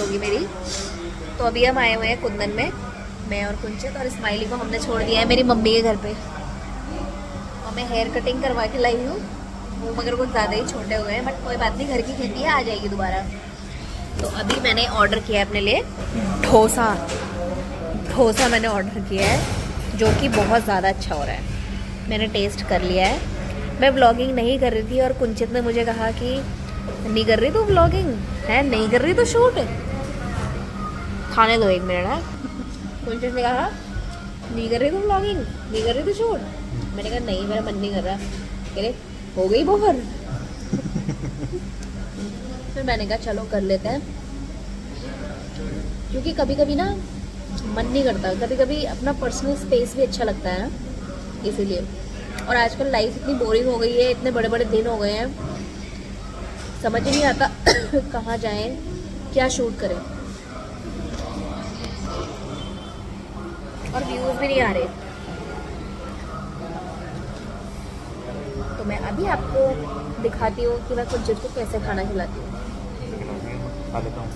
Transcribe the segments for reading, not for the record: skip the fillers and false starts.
होगी मेरी। तो अभी हम आए हुए हैं कुंदन में, मैं और कुंचित, और स्माइली को हमने छोड़ दिया है मेरी मम्मी के घर पे। और मैं हेयर कटिंग करवा के लाई हूँ, वो मगर कुछ ज़्यादा ही छोटे हुए हैं, बट कोई बात नहीं, घर की खेती है, आ जाएगी दोबारा। तो अभी मैंने ऑर्डर किया है अपने लिए डोसा मैंने ऑर्डर किया है, जो कि बहुत ज़्यादा अच्छा हो रहा है। मैंने टेस्ट कर लिया है। मैं व्लॉगिंग नहीं कर रही थी और कुंचित ने मुझे कहा कि नहीं कर रही तो व्लॉगिंग है, नहीं कर रही तो शूट, खाने दो 1 मिनट है। कुंचित ने कहा नहीं कर रही तो व्लॉगिंग, नहीं कर रही तो शूट। मैंने कहा नहीं, मेरा मन नहीं कर रहा। कह रहे हो गई बोहर। फिर मैंने कहा चलो कर लेते हैं, क्योंकि कभी कभी ना मन नहीं करता, कभी कभी अपना पर्सनल स्पेस भी अच्छा लगता है ना, इसीलिए। और आजकल लाइफ इतनी बोरिंग हो गई है, इतने बड़े बड़े दिन हो गए हैं, समझ ही नहीं आता कहाँ जाएं, क्या शूट करें, और व्यूज भी नहीं आ रहे। तो मैं अभी आपको दिखाती हूँ कि मैं कुंचित को कैसे खाना खिलाती हूँ। खा लेता हूँ,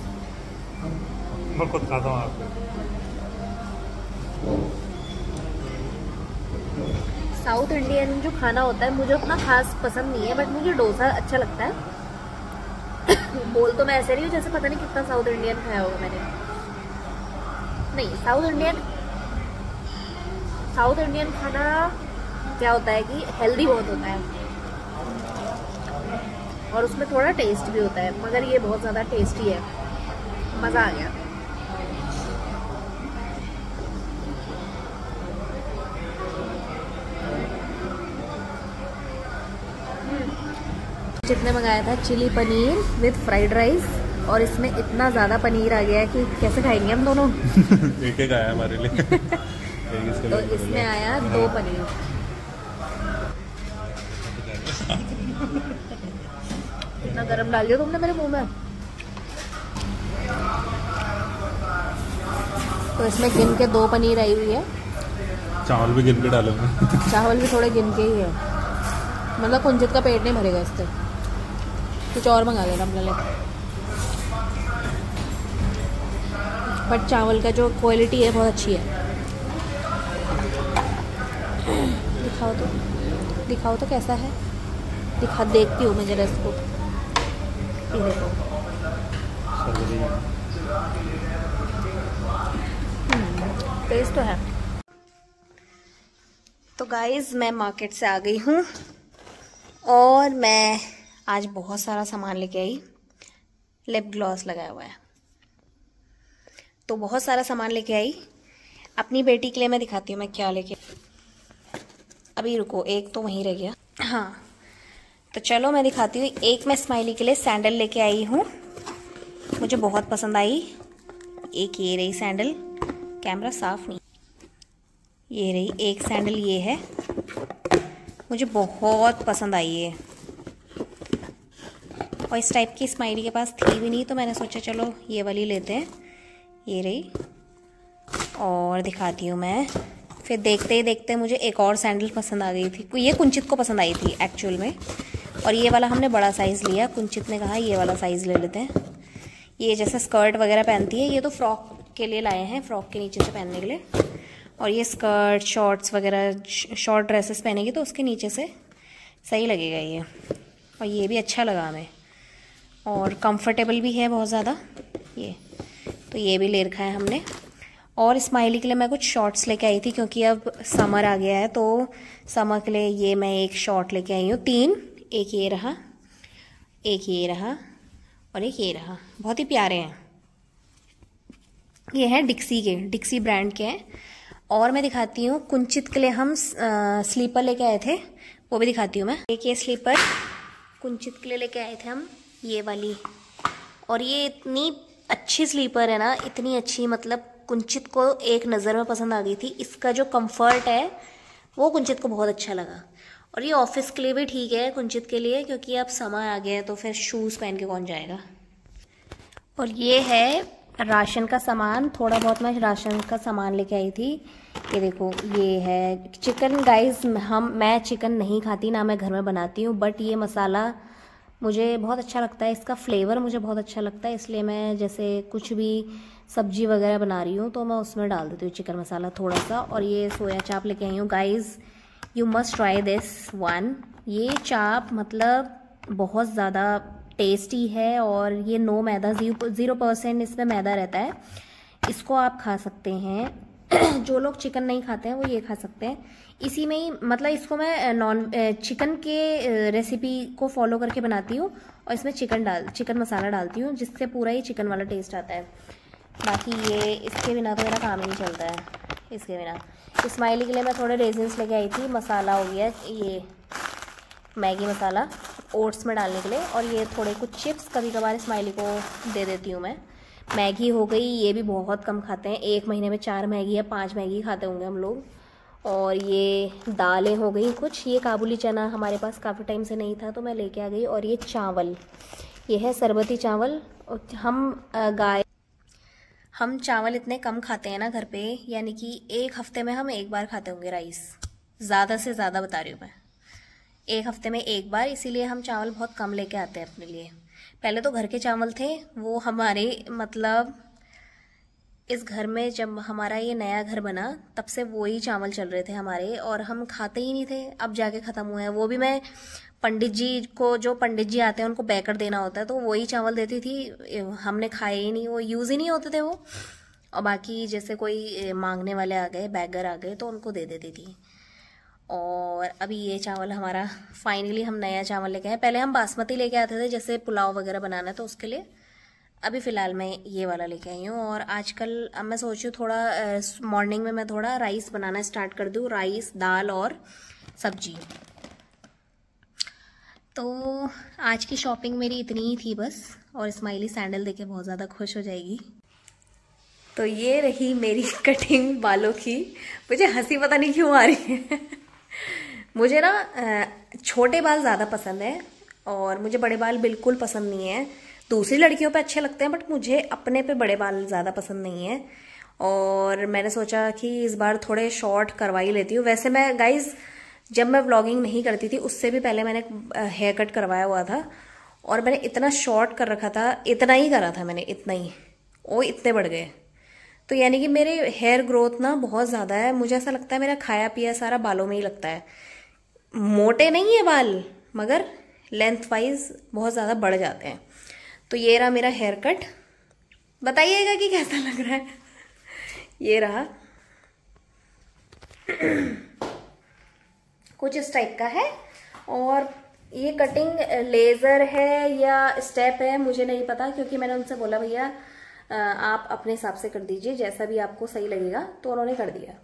मैं खुद खाता हूँ आपको। साउथ इंडियन जो खाना होता है मुझे उतना खास पसंद नहीं है, बट मुझे डोसा अच्छा लगता है। बोल तो मैं ऐसे रही हूँ जैसे पता नहीं कितना साउथ इंडियन खाया होगा मैंने। नहीं, साउथ इंडियन खाना क्या होता है कि हेल्दी बहुत होता है और उसमें थोड़ा टेस्ट भी होता है, मगर ये बहुत ज़्यादा टेस्टी है, मज़ा आ गया। जितने मंगाया था chilli paneer with fried rice, और इसमें इतना ज़्यादा पनीर आ गया है कि कैसे खाएंगे हम दोनों। एक एक आया हमारे लिए। तो इसमें आया 2 पनीर। इतना गरम डाल दिया तुमने मेरे मुंह में। तो इसमें गिन के 2 पनीर आई हुई है। चावल भी गिन के डालूंगा। चावल भी थोड़े गिन के ही है, मतलब कुंचित का पेट नहीं भरेगा इससे। कुछ और मंगा लेना अपने लिए। बट चावल का जो क्वालिटी है बहुत अच्छी है। दिखाओ तो कैसा है, देखती हूँ मैं जरा इसको। ये देखो, टेस्ट तो है। तो गाइज मैं मार्केट से आ गई हूँ और मैं आज बहुत सारा सामान लेके आई। लिप ग्लॉस लगाया हुआ है, तो बहुत सारा सामान लेके आई। अपनी बेटी के लिए मैं दिखाती हूँ मैं क्या लेके। अभी रुको, एक तो वहीं रह गया। हाँ, तो चलो मैं दिखाती हूँ। एक मैं स्माइली के लिए सैंडल लेके आई हूँ, मुझे बहुत पसंद आई। एक ये रही सैंडल, कैमरा साफ नहीं, ये रही एक सैंडल, ये है, मुझे बहुत पसंद आई है। और इस टाइप की स्माइली के पास थी भी नहीं, तो मैंने सोचा चलो ये वाली लेते हैं। ये रही, और दिखाती हूँ मैं। फिर देखते ही देखते मुझे एक और सैंडल पसंद आ गई थी, ये कुंचित को पसंद आई थी एक्चुअल में, और ये वाला हमने बड़ा साइज़ लिया। कुंचित ने कहा ये वाला साइज़ ले लेते हैं। ये जैसे स्कर्ट वगैरह पहनती है, ये तो फ्रॉक के लिए लाए हैं, फ्रॉक के नीचे से पहनने के लिए। और ये स्कर्ट, शॉर्ट्स वगैरह, शॉर्ट ड्रेसेस पहनेगी तो उसके नीचे से सही लगेगा ये। और ये भी अच्छा लगा हमें, और कंफर्टेबल भी है बहुत ज़्यादा ये, तो ये भी ले रखा है हमने। और स्माइली के लिए मैं कुछ शॉर्ट्स लेके आई थी, क्योंकि अब समर आ गया है, तो समर के लिए ये मैं एक शॉर्ट लेके आई हूँ। 3, एक ये रहा, एक ये रहा, और एक ये रहा। बहुत ही प्यारे हैं। ये हैं डिक्सी ब्रांड के हैं। और मैं दिखाती हूँ, कुंचित के लिए हम स्लीपर लेके आए थे, वो भी दिखाती हूँ मैं। एक ये स्लीपर कुंचित के लिए लेके आए थे हम, ये वाली। और ये इतनी अच्छी स्लीपर है ना, इतनी अच्छी, मतलब कुंचित को एक नज़र में पसंद आ गई थी। इसका जो कंफर्ट है वो कुंचित को बहुत अच्छा लगा। और ये ऑफिस के लिए भी ठीक है कुंचित के लिए, क्योंकि अब समय आ गया है तो फिर शूज़ पहन के कौन जाएगा। और ये है राशन का सामान, थोड़ा बहुत मैं राशन का सामान लेके आई थी। ये देखो, ये है चिकन। गाइस मैं चिकन नहीं खाती, ना मैं घर में बनाती हूँ, बट ये मसाला मुझे बहुत अच्छा लगता है, इसका फ्लेवर मुझे बहुत अच्छा लगता है, इसलिए मैं जैसे कुछ भी सब्जी वगैरह बना रही हूँ तो मैं उसमें डाल देती हूँ चिकन मसाला थोड़ा सा। और ये सोया चाप लेके आई हूँ guys, you must try this one. ये चाप मतलब बहुत ज़्यादा टेस्टी है और ये नो मैदा, 0% इसमें मैदा रहता है। इसको आप खा सकते हैं जो लोग चिकन नहीं खाते हैं वो ये खा सकते हैं। इसी में ही मतलब इसको मैं चिकन के रेसिपी को फॉलो करके बनाती हूँ और इसमें चिकन मसाला डालती हूँ, जिससे पूरा ही चिकन वाला टेस्ट आता है। बाकी ये इसके बिना तो मेरा काम ही नहीं चलता है, इसके बिना। स्माइली के लिए मैं थोड़े रेजिन्स लेके आई थी, मसाला हो गया ये मैगी मसाला ओट्स में डालने के लिए, और ये थोड़े कुछ चिप्स कभी कभार स्माइली को दे देती हूँ मैं। मैगी हो गई, ये भी बहुत कम खाते हैं, 1 महीने में 4 मैगी या 5 मैगी खाते होंगे हम लोग। और ये दालें हो गई कुछ, ये काबुली चना हमारे पास काफ़ी टाइम से नहीं था तो मैं लेके आ गई। और ये चावल, ये है सरबती चावल। हम चावल इतने कम खाते हैं ना घर पे, यानी कि 1 हफ्ते में हम 1 बार खाते होंगे राइस, ज़्यादा से ज़्यादा बता रही हूँ मैं, 1 हफ्ते में 1 बार। इसीलिए हम चावल बहुत कम लेके आते हैं अपने लिए। पहले तो घर के चावल थे वो हमारे, मतलब इस घर में जब हमारा ये नया घर बना तब से वही चावल चल रहे थे हमारे, और हम खाते ही नहीं थे। अब जाके ख़त्म हुए हैं, वो भी मैं पंडित जी को, जो पंडित जी आते हैं उनको बैकर देना होता है तो वही चावल देती थी, हमने खाए ही नहीं, वो यूज़ ही नहीं होते थे वो। और बाकी जैसे कोई मांगने वाले आ गए, बैगर आ गए तो उनको दे देती थी। और अभी ये चावल हमारा फाइनली हम नया चावल लेके आए। पहले हम बासमती लेके आते थे जैसे पुलाव वगैरह बनाना है तो उसके लिए, अभी फ़िलहाल मैं ये वाला लेके आई हूँ। और आजकल अब मैं सोच रही हूँ थोड़ा मॉर्निंग में मैं थोड़ा राइस बनाना स्टार्ट कर दूँ, राइस दाल और सब्जी। तो आज की शॉपिंग मेरी इतनी ही थी बस, और स्माइली सैंडल देके बहुत ज़्यादा खुश हो जाएगी। तो ये रही मेरी कटिंग बालों की। मुझे हंसी पता नहीं क्यों आ रही है मुझे ना छोटे बाल ज़्यादा पसंद है और मुझे बड़े बाल बिल्कुल पसंद नहीं है। दूसरी लड़कियों पे अच्छे लगते हैं बट मुझे अपने पे बड़े बाल ज़्यादा पसंद नहीं है। और मैंने सोचा कि इस बार थोड़े शॉर्ट करवा ही लेती हूँ। वैसे मैं गाइज जब मैं व्लॉगिंग नहीं करती थी उससे भी पहले मैंने हेयर कट करवाया हुआ था और मैंने इतना शॉर्ट कर रखा था, इतना ही करा था मैंने, इतना ही, वो इतने बढ़ गए। तो यानी कि मेरे हेयर ग्रोथ ना बहुत ज़्यादा है। मुझे ऐसा लगता है मेरा खाया पिया सारा बालों में ही लगता है। मोटे नहीं है बाल मगर लेंथ वाइज बहुत ज़्यादा बढ़ जाते हैं। तो ये रहा मेरा हेयर कट, बताइएगा कि कैसा लग रहा है। ये रहा कुछ इस टाइप का है। और ये कटिंग लेज़र है या स्टेप है मुझे नहीं पता, क्योंकि मैंने उनसे बोला भैया आप अपने हिसाब से कर दीजिए, जैसा भी आपको सही लगेगा, तो उन्होंने कर दिया।